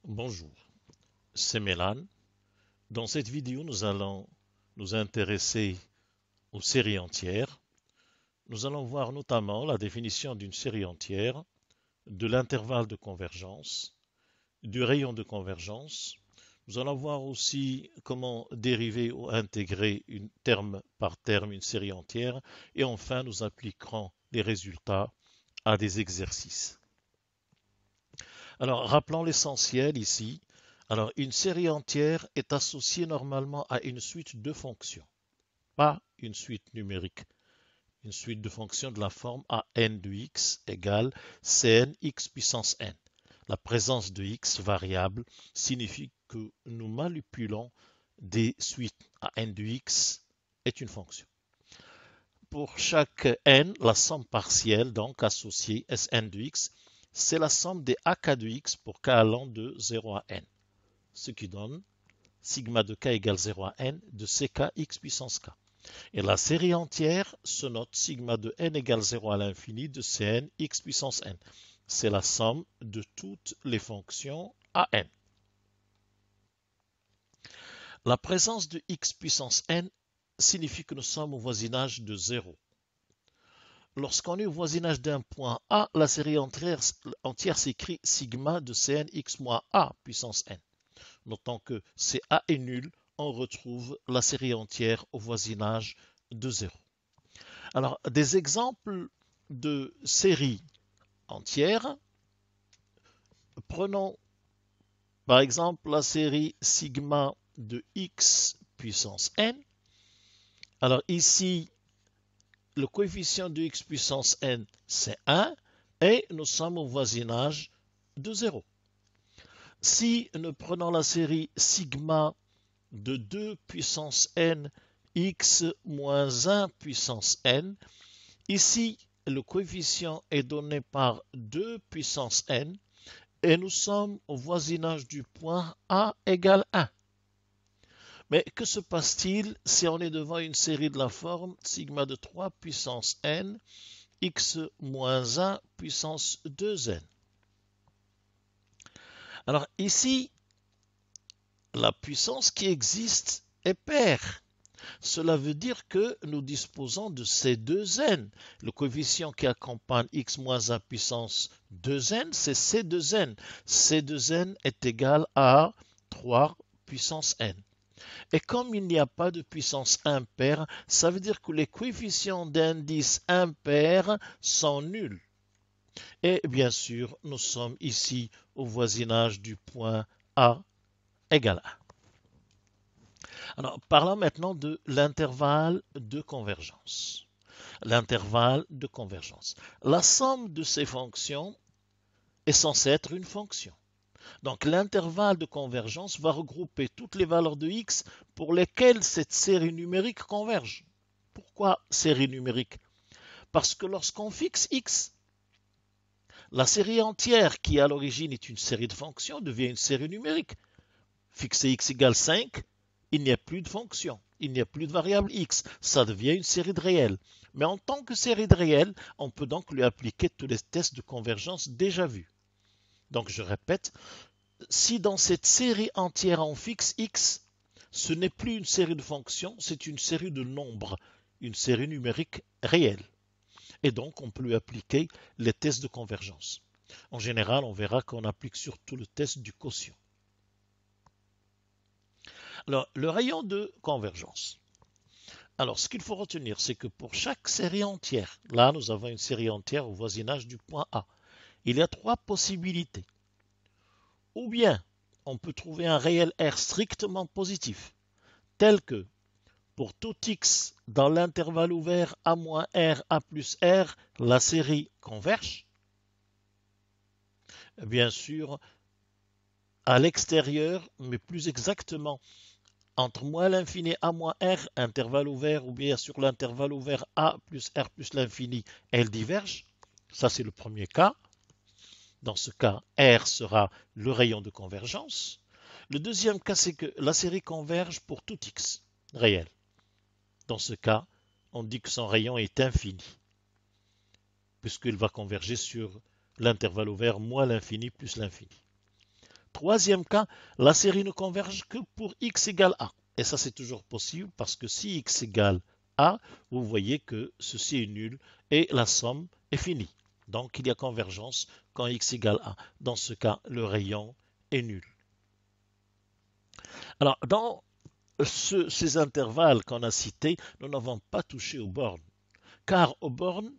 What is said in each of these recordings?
Bonjour, c'est Mélan. Dans cette vidéo, nous allons nous intéresser aux séries entières. Nous allons voir notamment la définition d'une série entière, de l'intervalle de convergence, du rayon de convergence. Nous allons voir aussi comment dériver ou intégrer terme par terme une série entière. Et enfin, nous appliquerons les résultats à des exercices. Alors, rappelons l'essentiel ici. Alors, une série entière est associée normalement à une suite de fonctions, pas une suite numérique. Une suite de fonctions de la forme a n de x égale cn x puissance n. La présence de x variable signifie que nous manipulons des suites à n de x est une fonction. Pour chaque n, la somme partielle donc associée Sn de x, c'est la somme des ak de x pour k allant de 0 à n, ce qui donne sigma de k égale 0 à n de ck x puissance k. Et la série entière se note sigma de n égale 0 à l'infini de cn x puissance n. C'est la somme de toutes les fonctions à n. La présence de x puissance n signifie que nous sommes au voisinage de 0. Lorsqu'on est au voisinage d'un point A, la série entière s'écrit sigma de cn x moins a puissance n. Notons que si a est nul, on retrouve la série entière au voisinage de 0. Alors, des exemples de séries entières. Prenons par exemple la série sigma de x puissance n. Alors ici, le coefficient de x puissance n, c'est 1 et nous sommes au voisinage de 0. Si nous prenons la série sigma de 2 puissance n x moins 1 puissance n, ici, le coefficient est donné par 2 puissance n et nous sommes au voisinage du point A égale 1. Mais que se passe-t-il si on est devant une série de la forme sigma de 3 puissance n x moins 1 puissance 2n? Alors ici, la puissance qui existe est paire. Cela veut dire que nous disposons de ces 2n. Le coefficient qui accompagne x moins 1 puissance 2n, c'est c2n. c2n est égal à 3 puissance n. Et comme il n'y a pas de puissance impaire, ça veut dire que les coefficients d'indice impairs sont nuls. Et bien sûr, nous sommes ici au voisinage du point A égale 1. Alors, parlons maintenant de l'intervalle de convergence. L'intervalle de convergence. La somme de ces fonctions est censée être une fonction. Donc l'intervalle de convergence va regrouper toutes les valeurs de x pour lesquelles cette série numérique converge. Pourquoi série numérique? Parce que lorsqu'on fixe x, la série entière qui à l'origine est une série de fonctions devient une série numérique. Fixer x égale 5, il n'y a plus de fonction, il n'y a plus de variable x, ça devient une série de réels. Mais en tant que série de réels, on peut donc lui appliquer tous les tests de convergence déjà vus. Donc je répète, si dans cette série entière on fixe x, ce n'est plus une série de fonctions, c'est une série de nombres, une série numérique réelle. Et donc on peut lui appliquer les tests de convergence. En général, on verra qu'on applique surtout le test du quotient. Alors, le rayon de convergence. Alors, ce qu'il faut retenir, c'est que pour chaque série entière, là nous avons une série entière au voisinage du point A, il y a trois possibilités. Ou bien, on peut trouver un réel R strictement positif, tel que pour tout x dans l'intervalle ouvert A moins R, A plus R, la série converge. Bien sûr, à l'extérieur, mais plus exactement entre moins l'infini A moins R, intervalle ouvert, ou bien sur l'intervalle ouvert A plus R plus l'infini, elles divergent. Ça, c'est le premier cas. Dans ce cas, R sera le rayon de convergence. Le deuxième cas, c'est que la série converge pour tout x réel. Dans ce cas, on dit que son rayon est infini, puisqu'il va converger sur l'intervalle ouvert moins l'infini plus l'infini. Troisième cas, la série ne converge que pour x égale a. Et ça, c'est toujours possible parce que si x égale a, vous voyez que ceci est nul et la somme est finie. Donc, il y a convergence quand x égale a. Dans ce cas, le rayon est nul. Alors, dans ces intervalles qu'on a cités, nous n'avons pas touché aux bornes. Car aux bornes,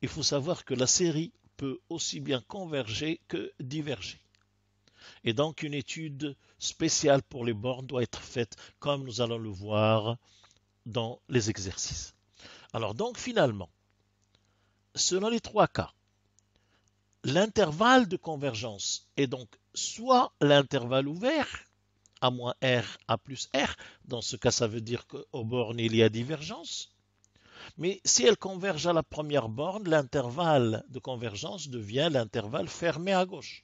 il faut savoir que la série peut aussi bien converger que diverger. Et donc une étude spéciale pour les bornes doit être faite comme nous allons le voir dans les exercices. Alors donc finalement, selon les trois cas, l'intervalle de convergence est donc soit l'intervalle ouvert, a moins R, A plus R, dans ce cas ça veut dire qu'aux bornes il y a divergence, mais si elle converge à la première borne, l'intervalle de convergence devient l'intervalle fermé à gauche.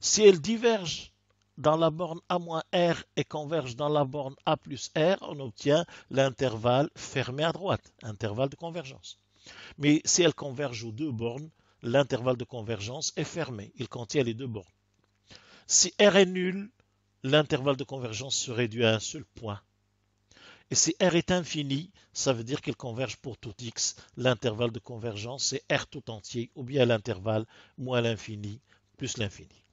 Si elle diverge dans la borne A moins R et converge dans la borne A plus R, on obtient l'intervalle fermé à droite, intervalle de convergence. Mais si elle converge aux deux bornes, l'intervalle de convergence est fermé, il contient les deux bornes. Si R est nul, l'intervalle de convergence se réduit à un seul point. Et si R est infini, ça veut dire qu'elle converge pour tout x. L'intervalle de convergence, c'est R tout entier, ou bien l'intervalle moins l'infini plus l'infini.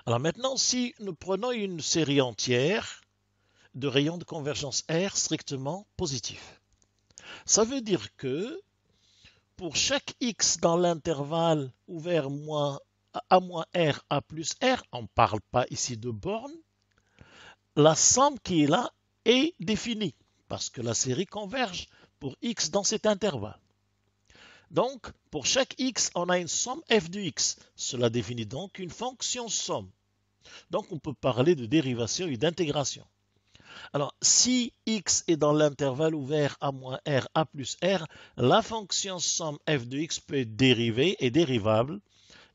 Alors maintenant, si nous prenons une série entière de rayons de convergence R strictement positifs, ça veut dire que pour chaque x dans l'intervalle ouvert A moins R, A plus R, on ne parle pas ici de borne, la somme qui est là est définie, parce que la série converge pour x dans cet intervalle. Donc, pour chaque x, on a une somme f de x. Cela définit donc une fonction somme. Donc, on peut parler de dérivation et d'intégration. Alors, si x est dans l'intervalle ouvert A moins R, A plus R, la fonction somme f de x peut être dérivée et dérivable,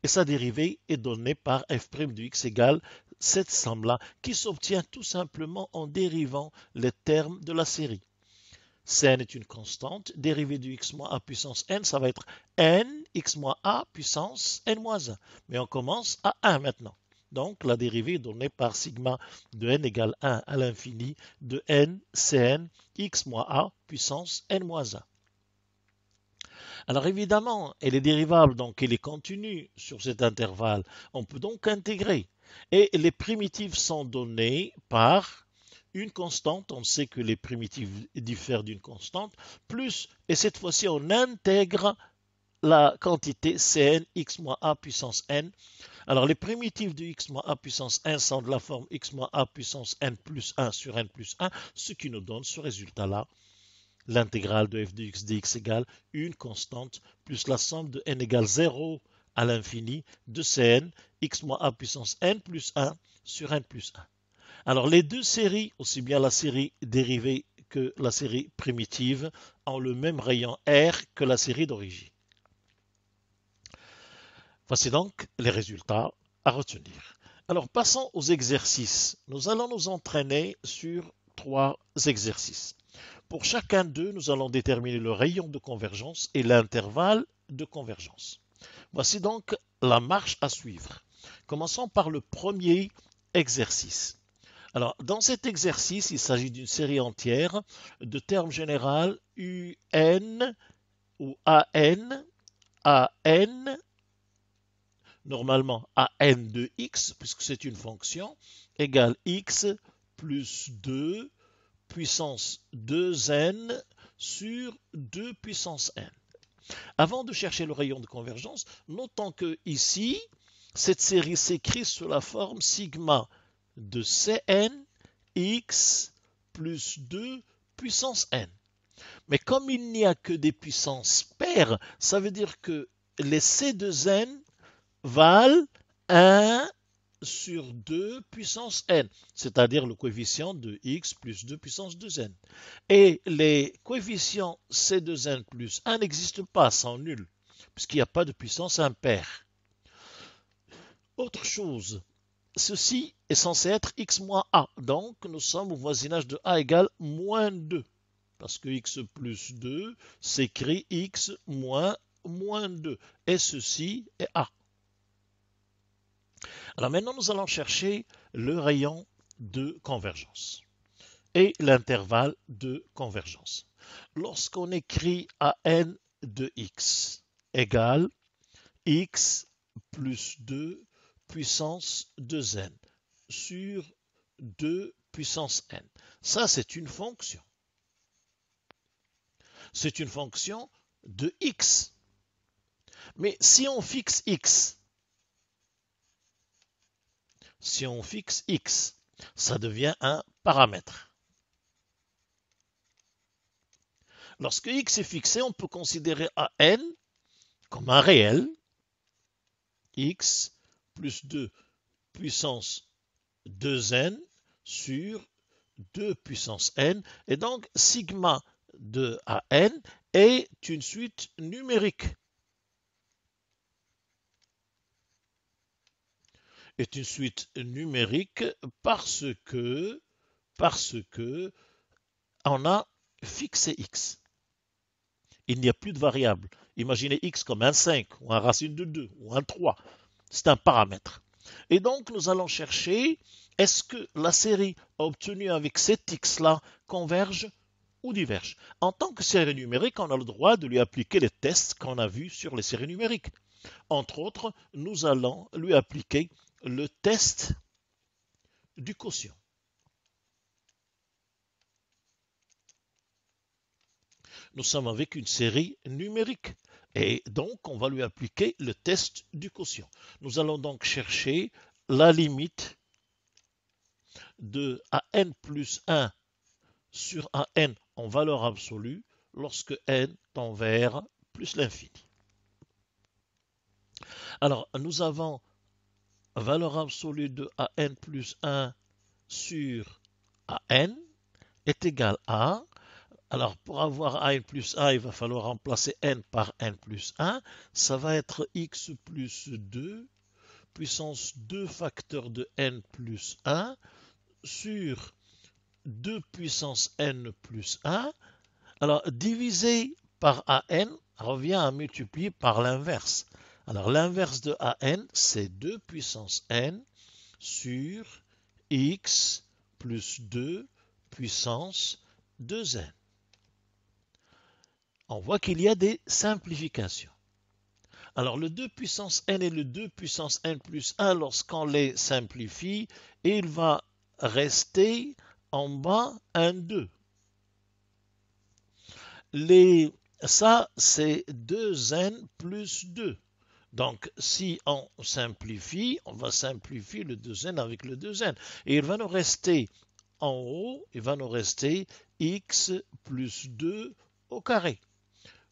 et sa dérivée est donnée par f' de x égale cette somme-là, qui s'obtient tout simplement en dérivant les termes de la série. Cn est une constante, dérivée de x moins a puissance n, ça va être n x moins a puissance n moins 1. Mais on commence à 1 maintenant. Donc la dérivée est donnée par sigma de n égale 1 à l'infini de n Cn x moins a puissance n moins 1. Alors évidemment, elle est dérivable, donc elle est continue sur cet intervalle. On peut donc intégrer. Et les primitives sont données par une constante, on sait que les primitives diffèrent d'une constante, plus, et cette fois-ci on intègre la quantité Cn x moins a puissance n. Alors les primitives de x moins a puissance n sont de la forme x moins a puissance n plus 1 sur n plus 1, ce qui nous donne ce résultat-là. L'intégrale de f de x dx égale une constante plus la somme de n égale 0 à l'infini de Cn x moins a puissance n plus 1 sur n plus 1. Alors les deux séries, aussi bien la série dérivée que la série primitive, ont le même rayon R que la série d'origine. Voici donc les résultats à retenir. Alors passons aux exercices. Nous allons nous entraîner sur 3 exercices. Pour chacun d'eux, nous allons déterminer le rayon de convergence et l'intervalle de convergence. Voici donc la marche à suivre. Commençons par le premier exercice. Alors, dans cet exercice, il s'agit d'une série entière de termes généraux UN ou AN, normalement AN de x, puisque c'est une fonction, égale x plus 2 puissance 2n sur 2 puissance n. Avant de chercher le rayon de convergence, notons que ici, cette série s'écrit sous la forme sigma de Cn x plus 2 puissance n. Mais comme il n'y a que des puissances paires, ça veut dire que les C de n valent 1 sur 2 puissance n, c'est-à-dire le coefficient de x plus 2 puissance 2n. Et les coefficients C de n plus 1 n'existent pas, sont nuls, puisqu'il n'y a pas de puissance impaire. Autre chose, ceci est censé être x moins a, donc nous sommes au voisinage de a égale moins 2, parce que x plus 2 s'écrit x moins 2, et ceci est a. Alors maintenant, nous allons chercher le rayon de convergence et l'intervalle de convergence. Lorsqu'on écrit AN de x égale x plus 2 puissance 2n sur 2 puissance n. Ça, c'est une fonction. C'est une fonction de x. Mais si on fixe x, ça devient un paramètre. Lorsque x est fixé, on peut considérer n comme un réel, x plus 2 puissance 2n sur 2 puissance n, et donc sigma de AN est une suite numérique. Est une suite numérique parce que on a fixé x. Il n'y a plus de variable. Imaginez x comme un 5 ou un racine de 2 ou un 3. C'est un paramètre. Et donc nous allons chercher est-ce que la série obtenue avec cet x-là converge ou diverge. En tant que série numérique, on a le droit de lui appliquer les tests qu'on a vus sur les séries numériques. Entre autres, nous allons lui appliquer le test du quotient. Nous sommes avec une série numérique et donc on va lui appliquer le test du quotient. Nous allons donc chercher la limite de AN plus 1 sur AN en valeur absolue lorsque n tend vers plus l'infini. Alors, nous avons valeur absolue de AN plus 1 sur AN est égal à, alors pour avoir AN plus 1, il va falloir remplacer n par n plus 1, ça va être x plus 2 puissance 2 facteurs de n plus 1 sur 2 puissance n plus 1. Alors, divisé par AN revient à multiplier par l'inverse. Alors, l'inverse de AN, c'est 2 puissance n sur x plus 2 puissance 2n. On voit qu'il y a des simplifications. Alors, le 2 puissance n et le 2 puissance n plus 1, lorsqu'on les simplifie, il va rester en bas un 2. Ça, c'est 2n plus 2. Donc, si on simplifie, on va simplifier le 2n avec le 2n. Et il va nous rester en haut, il va nous rester x plus 2 au carré.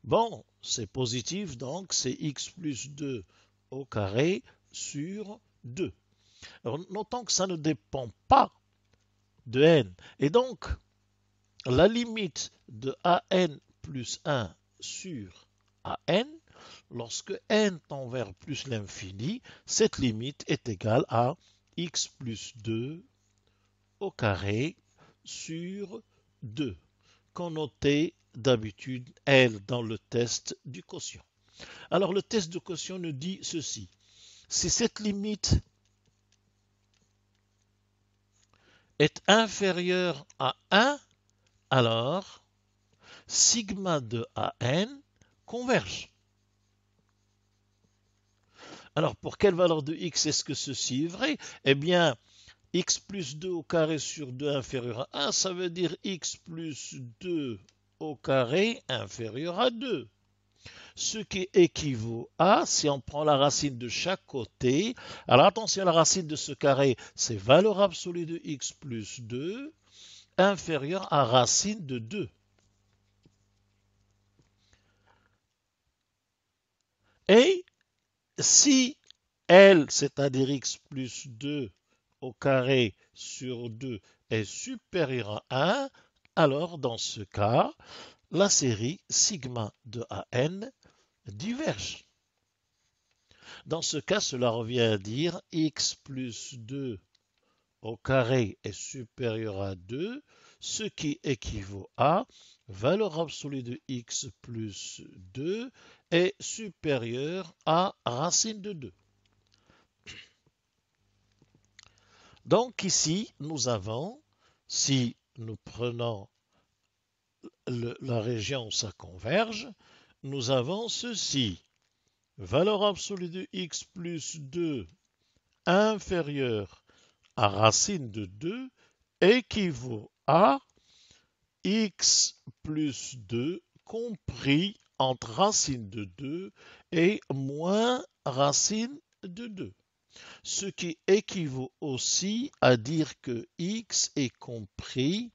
Bon, c'est positif, donc c'est x plus 2 au carré sur 2. Alors, notons que ça ne dépend pas de n. Et donc, la limite de AN plus 1 sur AN, lorsque n tend vers plus l'infini, cette limite est égale à x plus 2 au carré sur 2, qu'on notait d'habitude L dans le test du quotient. Alors le test de quotient nous dit ceci. Si cette limite est inférieure à 1, alors sigma de AN converge. Alors, pour quelle valeur de x est-ce que ceci est vrai? Eh bien, x plus 2 au carré sur 2 inférieur à 1, ça veut dire x plus 2 au carré inférieur à 2. Ce qui équivaut à, si on prend la racine de chaque côté, alors attention, la racine de ce carré, c'est valeur absolue de x plus 2 inférieure à racine de 2. Et si L, c'est-à-dire x plus 2 au carré sur 2 est supérieur à 1, alors dans ce cas, la série sigma de AN diverge. Dans ce cas, cela revient à dire x plus 2 au carré est supérieur à 2, ce qui équivaut à valeur absolue de x plus 2 est supérieure à racine de 2. Donc ici, nous avons, si nous prenons la région où ça converge, nous avons ceci. Valeur absolue de x plus 2 inférieure à racine de 2 équivaut à x plus 2 compris entre racine de 2 et moins racine de 2. Ce qui équivaut aussi à dire que x est compris,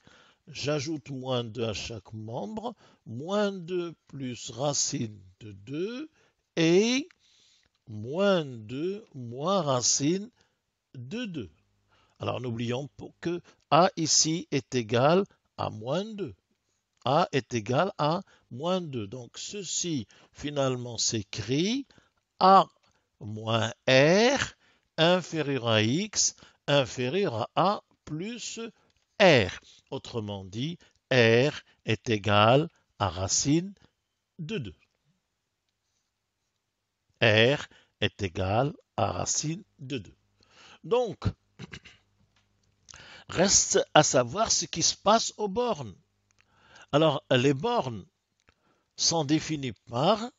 j'ajoute moins 2 à chaque membre, moins 2 plus racine de 2 et moins 2 moins racine de 2. Alors n'oublions que a ici est égal à moins 2. A est égal à moins 2. Donc ceci finalement s'écrit A moins R inférieur à X inférieur à A plus R. Autrement dit, R est égal à racine de 2. R est égal à racine de 2. Donc, reste à savoir ce qui se passe aux bornes. Alors, les bornes sont définies par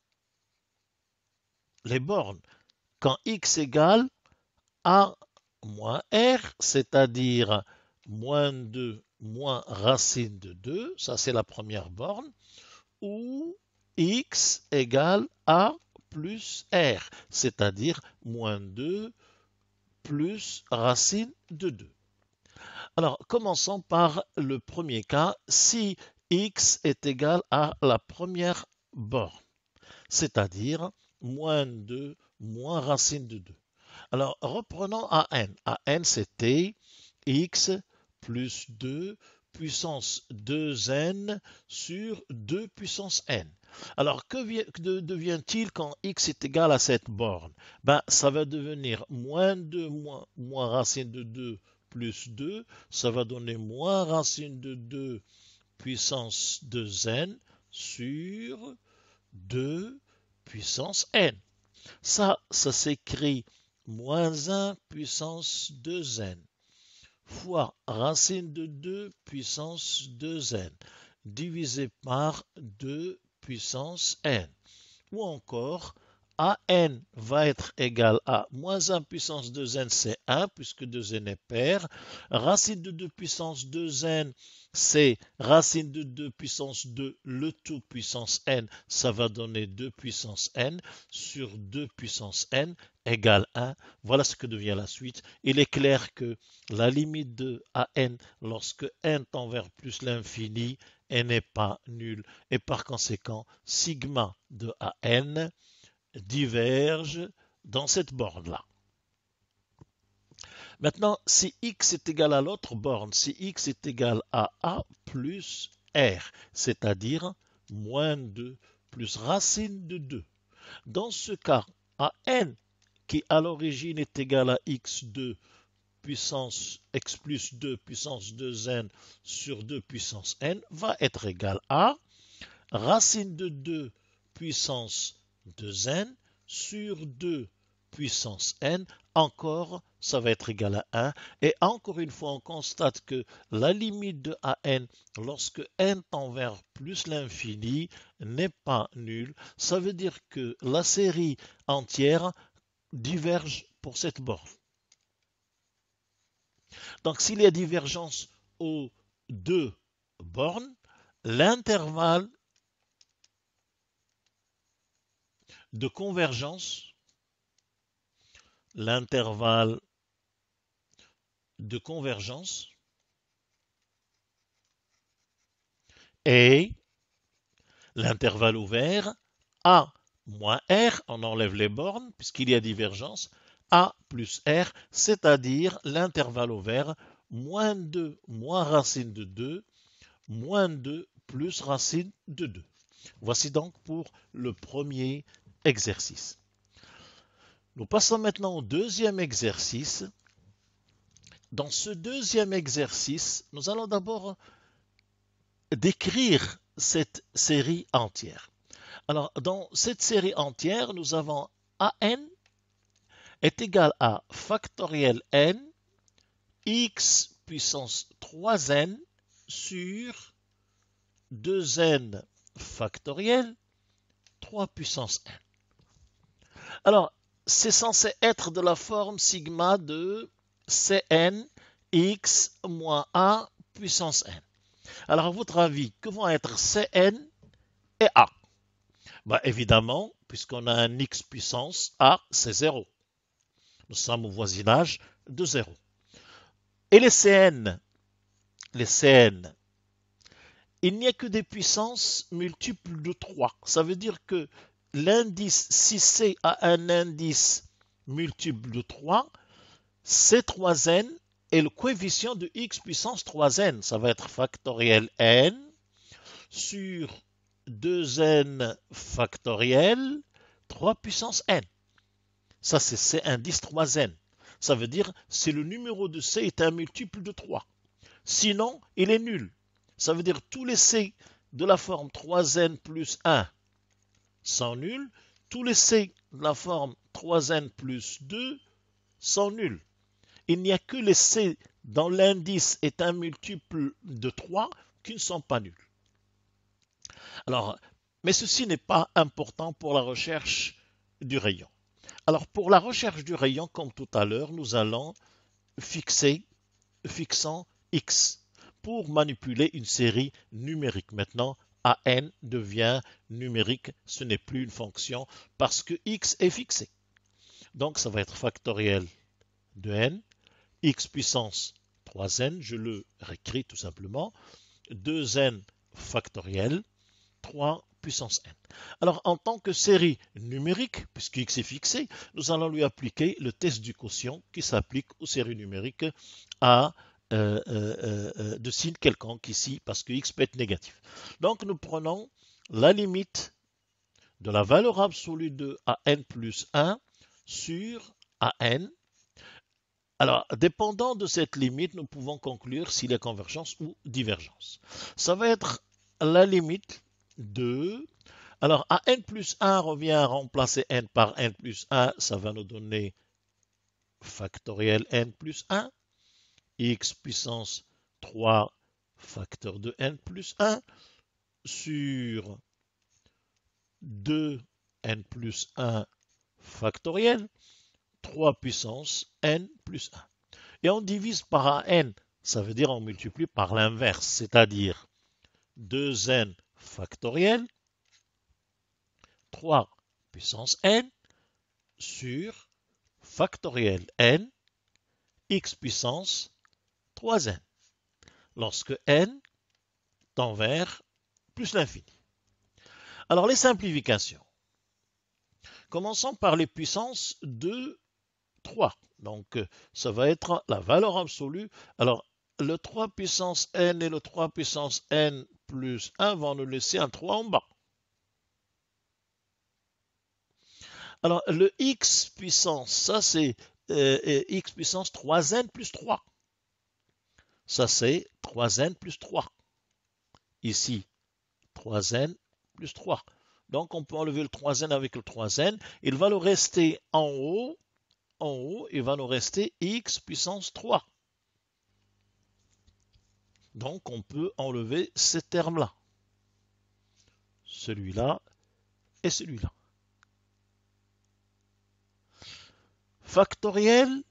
les bornes. Quand x égale a moins r, c'est-à-dire moins 2 moins racine de 2, ça c'est la première borne, ou x égale a plus r, c'est-à-dire moins 2 plus racine de 2. Alors, commençons par le premier cas, si x est égal à la première borne, c'est-à-dire moins 2 moins racine de 2. Alors, reprenons AN. AN, c'était x plus 2 puissance 2n sur 2 puissance n. Alors, que devient-il quand x est égal à cette borne? Ben, ça va devenir moins 2 moins racine de 2 plus 2. Ça va donner moins racine de 2 puissance 2n sur 2 puissance n. Ça s'écrit moins 1 puissance 2n fois racine de 2 puissance 2n divisé par 2 puissance n. Ou encore, AN va être égal à moins 1 puissance 2n, c'est 1, puisque 2n est pair. Racine de 2 puissance 2n, c'est racine de 2 puissance 2, le tout puissance n, ça va donner 2 puissance n sur 2 puissance n égale 1. Voilà ce que devient la suite. Il est clair que la limite de AN, lorsque n tend vers plus l'infini, n'est pas nulle. Et par conséquent, sigma de AN diverge dans cette borne-là. Maintenant, si x est égal à l'autre borne, si x est égal à a plus r, c'est-à-dire moins 2 plus racine de 2. Dans ce cas, AN, qui à l'origine est égal à x2 puissance x plus 2 puissance 2n sur 2 puissance n, va être égal à racine de 2 puissance 2n sur 2 puissance n, encore ça va être égal à 1. Et encore une fois, on constate que la limite de AN, lorsque n tend vers plus l'infini, n'est pas nulle. Ça veut dire que la série entière diverge pour cette borne. Donc s'il y a divergence aux deux bornes, l'intervalle de convergence, l'intervalle de convergence est l'intervalle ouvert A moins R, on enlève les bornes puisqu'il y a divergence, A plus R, c'est-à-dire l'intervalle ouvert moins 2 moins racine de 2, moins 2 plus racine de 2. Voici donc pour le premier exercice. Nous passons maintenant au deuxième exercice. Dans ce deuxième exercice, nous allons d'abord décrire cette série entière. Alors, dans cette série entière, nous avons AN est égal à factoriel n x puissance 3n sur 2n factoriel 3 puissance n. Alors, c'est censé être de la forme sigma de Cn x moins a puissance n. Alors, à votre avis, que vont être Cn et a? Bah, évidemment, puisqu'on a un x puissance a, c'est 0. Nous sommes au voisinage de 0. Et les Cn, il n'y a que des puissances multiples de 3. Ça veut dire que l'indice, si C a un indice multiple de 3, c'est 3n et le coefficient de x puissance 3n, ça va être factoriel n sur 2n factoriel 3 puissance n. Ça, c'est C indice 3n. Ça veut dire si le numéro de C est un multiple de 3. Sinon, il est nul. Ça veut dire tous les C de la forme 3n plus 1 sont nuls. Tous les C de la forme 3n plus 2 sont nuls. Il n'y a que les C dont l'indice est un multiple de 3 qui ne sont pas nuls. Alors, mais ceci n'est pas important pour la recherche du rayon. Alors, pour la recherche du rayon, comme tout à l'heure, nous allons fixant x pour manipuler une série numérique. Maintenant, AN devient numérique, ce n'est plus une fonction parce que x est fixé. Donc, ça va être factoriel de n, x puissance 3n, je le réécris tout simplement, 2n factoriel, 3 puissance n. Alors, en tant que série numérique, puisque x est fixé, nous allons lui appliquer le test du quotient qui s'applique aux séries numériques à de signe quelconque ici, parce que x peut être négatif. Donc, nous prenons la limite de la valeur absolue de an plus 1 sur an. Alors, dépendant de cette limite, nous pouvons conclure s'il y a convergence ou divergence. Ça va être la limite de... Alors, an plus 1 revient à remplacer n par n plus 1, ça va nous donner factoriel n plus 1, x puissance 3 facteur de n plus 1 sur 2n plus 1 factoriel 3 puissance n plus 1. Et on divise par n, ça veut dire on multiplie par l'inverse, c'est-à-dire 2n factoriel 3 puissance n sur factoriel n x puissance 3n, lorsque n tend vers plus l'infini. Alors les simplifications. Commençons par les puissances de 3. Donc ça va être la valeur absolue. Alors le 3 puissance n et le 3 puissance n plus 1 vont nous laisser un 3 en bas. Alors le x puissance, ça c'est x puissance 3n plus 3. Ça c'est 3n plus 3. Ici, 3n plus 3. Donc on peut enlever le 3n avec le 3n. Il va nous rester en haut, il va nous rester x puissance 3. Donc on peut enlever ces termes-là. Celui-là et celui-là. Factoriel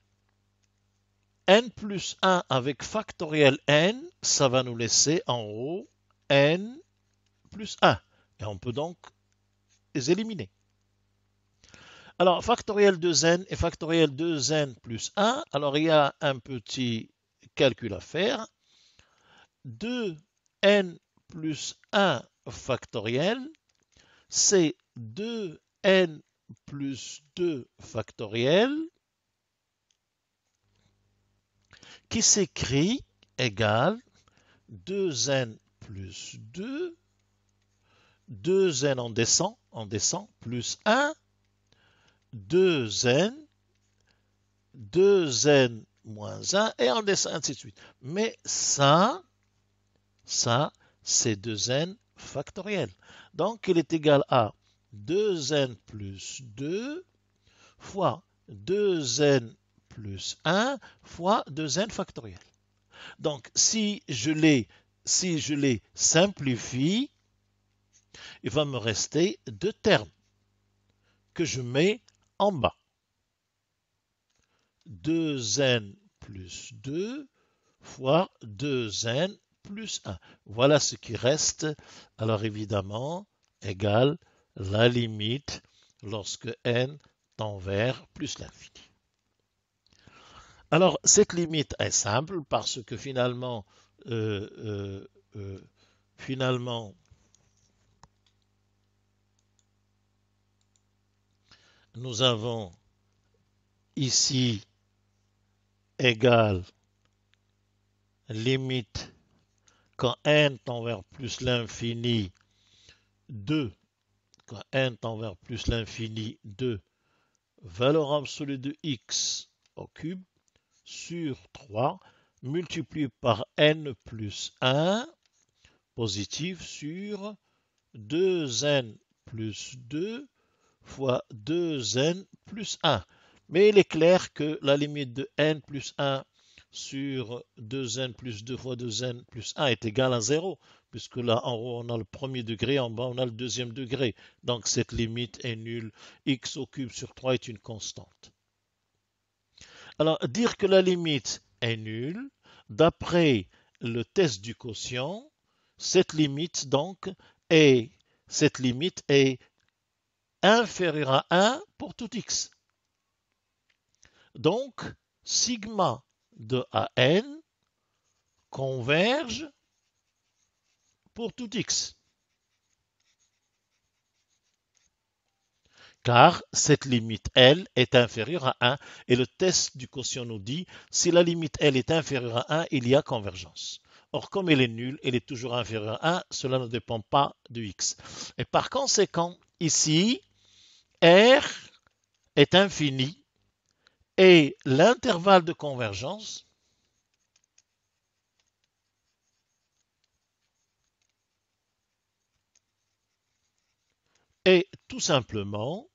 n plus 1 avec factoriel n, ça va nous laisser en haut n plus 1. Et on peut donc les éliminer. Alors, factoriel 2n et factoriel 2n plus 1. Alors, il y a un petit calcul à faire. 2n plus 1 factoriel, c'est 2n plus 2 factoriel qui s'écrit égal 2n plus 2, 2n en descend, plus 1, 2n, 2n moins 1, et en descend, ainsi de suite. Mais ça, c'est 2n factoriel. Donc, il est égal à 2n plus 2 fois 2n plus 1 fois 2n factoriel. Donc, si je les simplifie, il va me rester deux termes que je mets en bas. 2n plus 2 fois 2n plus 1. Voilà ce qui reste. Alors évidemment, égale la limite lorsque n tend vers plus l'infini. Alors, cette limite est simple parce que finalement, nous avons ici égale limite quand n tend vers plus l'infini 2, quand n tend vers plus l'infini 2, valeur absolue de x au cube sur 3 multiplié par n plus 1 positif sur 2n plus 2 fois 2n plus 1. Mais il est clair que la limite de n plus 1 sur 2n plus 2 fois 2n plus 1 est égale à 0, puisque là en haut on a le premier degré, en bas on a le deuxième degré. Donc cette limite est nulle. X au cube sur 3 est une constante. Alors dire que la limite est nulle, d'après le test du quotient, cette limite est inférieure à 1 pour tout x. Donc, sigma de AN converge pour tout x. Car cette limite L est inférieure à 1 et le test du quotient nous dit si la limite L est inférieure à 1, il y a convergence. Or, comme elle est nulle, elle est toujours inférieure à 1, cela ne dépend pas de x. Et par conséquent, ici, R est infini et l'intervalle de convergence est tout simplement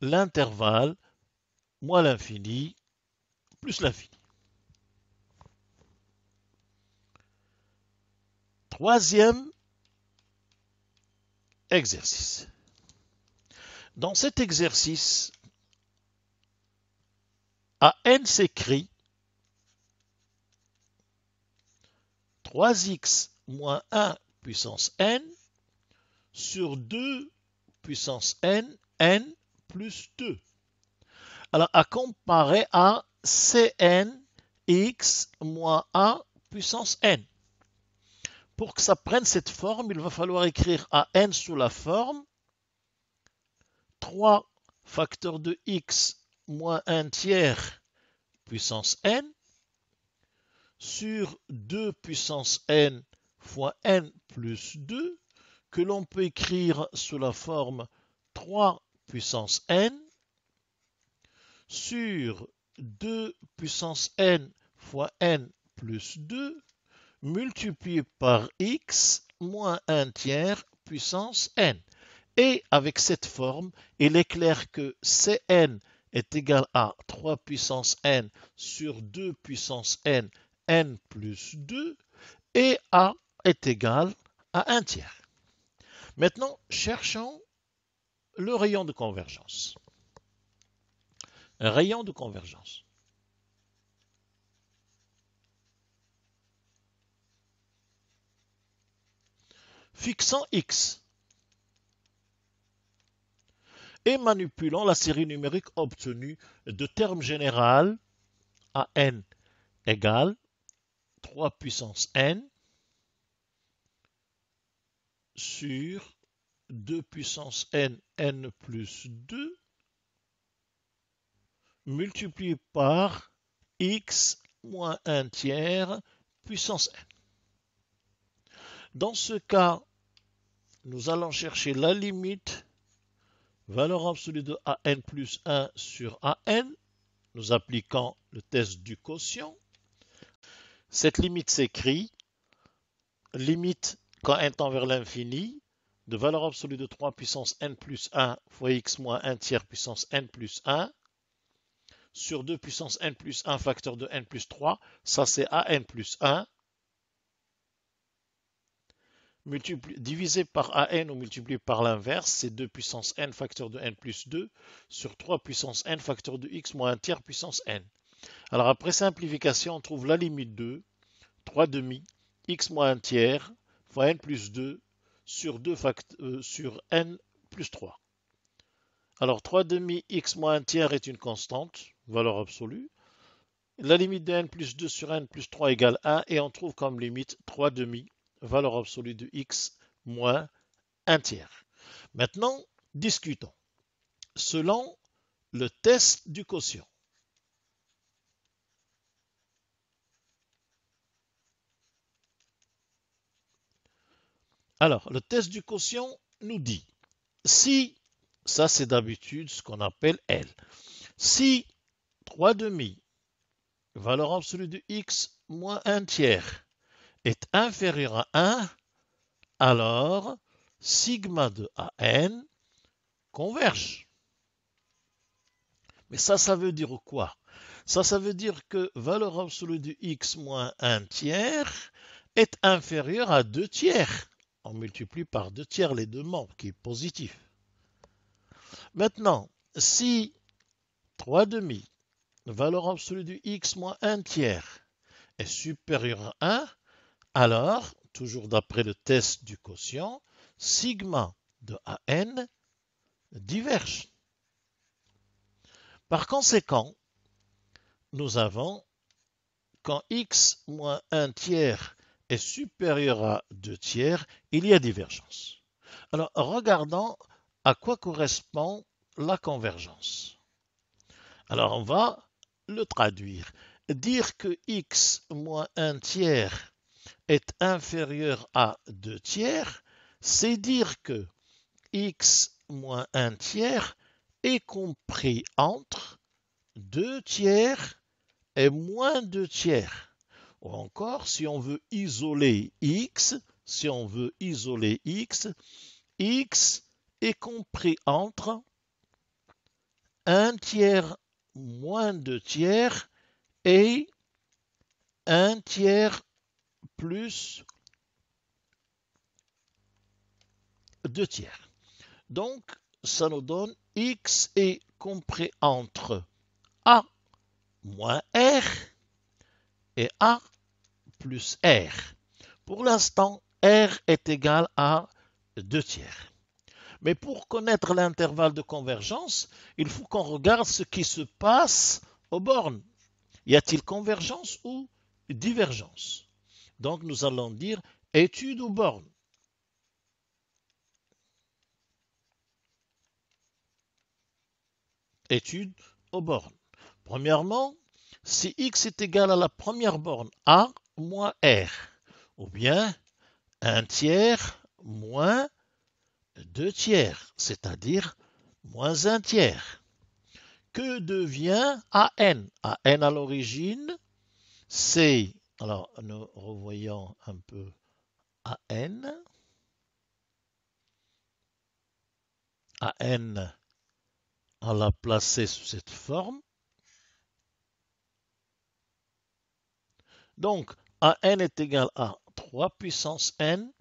l'intervalle moins l'infini plus l'infini. Troisième exercice. Dans cet exercice, AN s'écrit 3x moins 1 puissance n sur 2 puissance n, n plus 2. Alors, à comparer à Cnx moins a puissance n. Pour que ça prenne cette forme, il va falloir écrire AN sous la forme 3 facteur de x moins 1 tiers puissance n sur 2 puissance n fois n plus 2 que l'on peut écrire sous la forme 3 puissance n sur 2 puissance n fois n plus 2 multiplié par x moins 1 tiers puissance n. Et avec cette forme, il est clair que Cn est égal à 3 puissance n sur 2 puissance n, n plus 2, et A est égal à 1 tiers. Maintenant, cherchons le rayon de convergence. Un rayon de convergence. Fixons x et manipulant la série numérique obtenue de terme général à n égale 3 puissance n sur 2 puissance n, n plus 2 multiplié par x moins 1 tiers puissance n. Dans ce cas, nous allons chercher la limite valeur absolue de an plus 1 sur an, nous appliquons le test du quotient. Cette limite s'écrit limite quand n tend vers l'infini de valeur absolue de 3 puissance n plus 1 fois x moins 1 tiers puissance n plus 1 sur 2 puissance n plus 1 facteur de n plus 3, ça c'est an plus 1, divisé par an ou multiplié par l'inverse, c'est 2 puissance n facteur de n plus 2 sur 3 puissance n facteur de x moins 1 tiers puissance n. Alors après simplification, on trouve la limite de 3 demi x moins 1 tiers fois n plus 2 sur, sur n plus 3. Alors 3 demi x moins 1 tiers est une constante, valeur absolue. La limite de n plus 2 sur n plus 3 égale 1 et on trouve comme limite 3 demi, valeur absolue de x moins 1 tiers. Maintenant, discutons. Selon le test du quotient. Alors, le test du quotient nous dit, si, ça c'est d'habitude ce qu'on appelle L, si 3 demi, valeur absolue de x moins 1 tiers, est inférieur à 1, alors sigma de AN converge. Mais ça veut dire quoi? Ça veut dire que valeur absolue de x moins 1 tiers est inférieure à 2 tiers. On multiplie par 2 tiers les deux membres, qui est positif. Maintenant, si 3 demi, valeur absolue de x moins 1 tiers, est supérieure à 1, alors, toujours d'après le test du quotient, sigma de AN diverge. Par conséquent, nous avons quand x moins 1 tiers est supérieur à 2 tiers, il y a divergence. Alors, regardons à quoi correspond la convergence. Alors, on va le traduire. Dire que x moins 1 tiers est inférieur à 2 tiers, c'est dire que x moins 1 tiers est compris entre 2 tiers et moins 2 tiers. Ou encore, si on veut isoler x, x est compris entre 1 tiers moins 2 tiers et 1 tiers plus 2 tiers. Donc, ça nous donne x est compris entre a moins r et a plus r. Pour l'instant, r est égal à 2 tiers. Mais pour connaître l'intervalle de convergence, il faut qu'on regarde ce qui se passe aux bornes. Y a-t-il convergence ou divergence? Donc nous allons dire étude aux bornes. Étude aux bornes. Premièrement, si x est égal à la première borne a moins r, ou bien 1 tiers moins 2 tiers, c'est-à-dire moins 1 tiers. Que devient AN? AN à l'origine, c'est, alors nous revoyons un peu AN. AN, on l'a placé sous cette forme. Donc, AN est égal à 3 puissance n,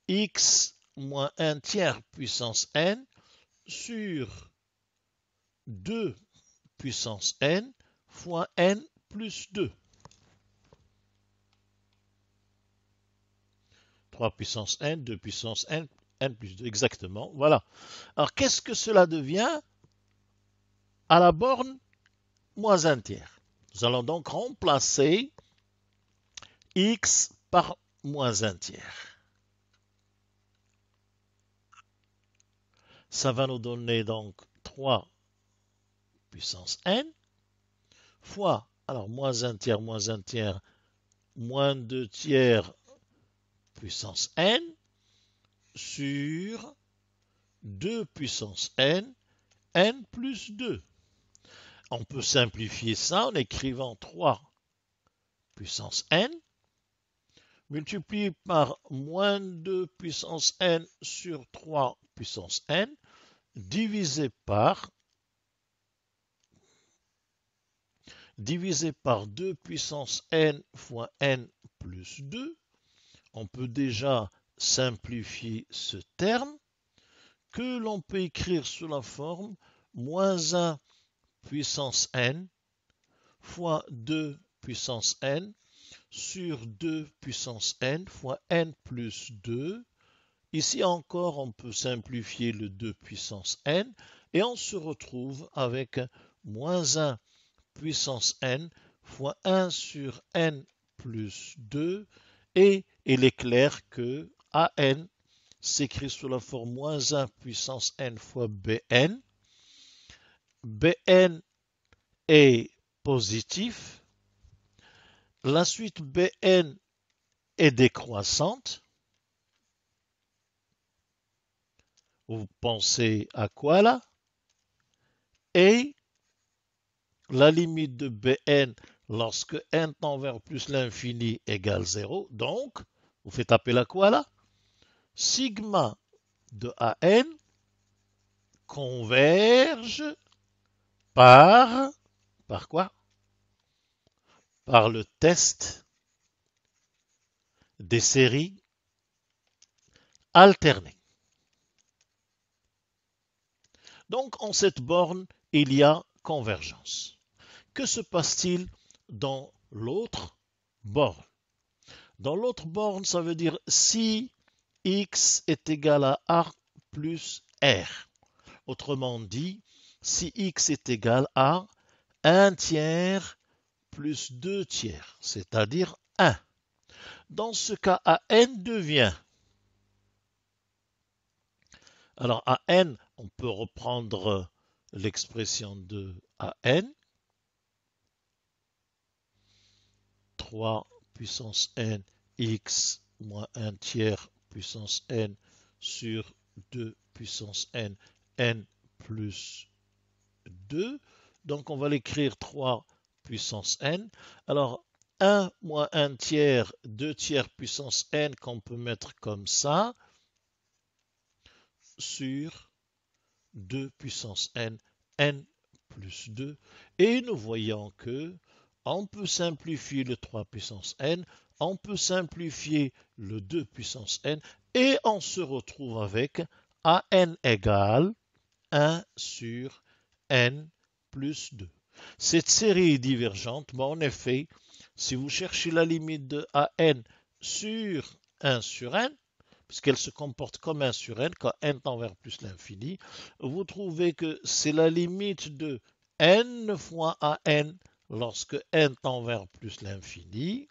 x moins 1 tiers puissance n, sur 2 puissance n fois n plus 2. 3 puissance n, 2 puissance n, n plus 2, exactement. Voilà. Alors, qu'est-ce que cela devient à la borne moins 1 tiers? Nous allons donc remplacer x par moins 1 tiers. Ça va nous donner donc 3 puissance n fois, alors moins 1 tiers, moins 2 tiers puissance n sur 2 puissance n, n plus 2. On peut simplifier ça en écrivant 3 puissance n multiplié par moins 2 puissance n sur 3 puissance n divisé par divisé par 2 puissance n fois n plus 2. On peut déjà simplifier ce terme que l'on peut écrire sous la forme moins 1 puissance n fois 2 puissance n sur 2 puissance n fois n plus 2. Ici encore, on peut simplifier le 2 puissance n et on se retrouve avec moins 1 puissance n fois 1 sur n plus 2 et il est clair que an s'écrit sous la forme moins 1 puissance n fois bn. Bn est positif. La suite bn est décroissante. Vous pensez à quoi là? Et la limite de Bn lorsque n tend vers plus l'infini égale 0. Donc, vous faites appel à quoi là? Sigma de An converge par quoi? Par le test des séries alternées. Donc, en cette borne, il y a convergence. Que se passe-t-il dans l'autre borne? Dans l'autre borne, ça veut dire si x est égal à a plus r. Autrement dit, si x est égal à 1 tiers plus 2 tiers, c'est-à-dire 1. Dans ce cas, an devient. Alors, an, on peut reprendre l'expression de an. 3 puissance n x moins 1 tiers puissance n sur 2 puissance n, n plus 2. Donc on va l'écrire 3 puissance n. Alors 1 moins 1 tiers, 2 tiers puissance n qu'on peut mettre comme ça sur 2 puissance n, n plus 2. Et nous voyons que on peut simplifier le 3 puissance n, on peut simplifier le 2 puissance n, et on se retrouve avec an égale 1 sur n plus 2. Cette série est divergente, mais en effet, si vous cherchez la limite de an sur 1 sur n, puisqu'elle se comporte comme 1 sur n, quand n tend vers plus l'infini, vous trouvez que c'est la limite de n fois an lorsque n tend vers plus l'infini,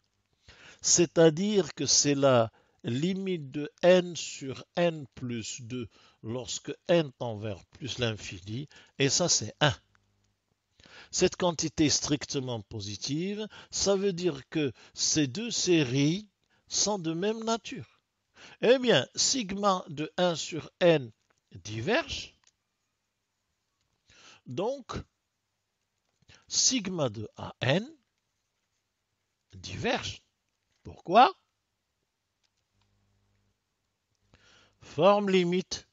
c'est-à-dire que c'est la limite de n sur n plus 2 lorsque n tend vers plus l'infini, et ça c'est 1. Cette quantité est strictement positive, ça veut dire que ces deux séries sont de même nature. Eh bien, sigma de 1 sur n diverge, donc sigma de an diverge. Pourquoi? Forme limite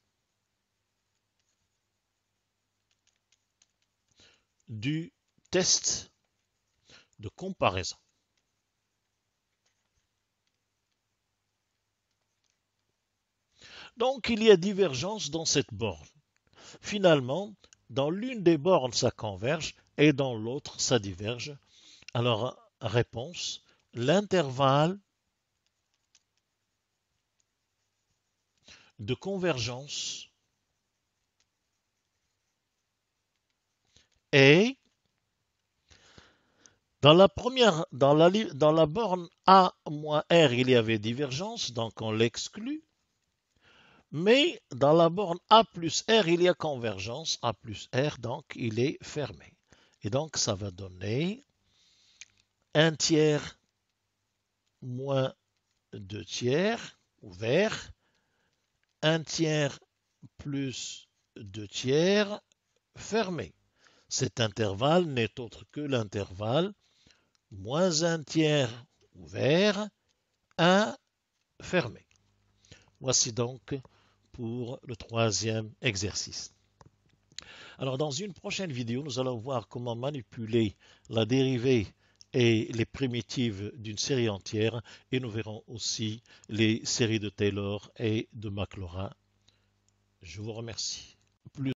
du test de comparaison. Donc, il y a divergence dans cette borne. Finalement, dans l'une des bornes, ça converge et dans l'autre, ça diverge. Alors, réponse, l'intervalle de convergence est dans la borne A moins R, il y avait divergence, donc on l'exclut. Mais dans la borne A plus R, il y a convergence. A plus R, donc il est fermé. Et donc ça va donner 1 tiers moins 2 tiers ouvert, 1 tiers plus 2 tiers fermé. Cet intervalle n'est autre que l'intervalle moins 1 tiers ouvert, 1 fermé. Voici donc pour le troisième exercice. Alors, dans une prochaine vidéo, nous allons voir comment manipuler la dérivée et les primitives d'une série entière, et nous verrons aussi les séries de Taylor et de Maclaurin. Je vous remercie. Plus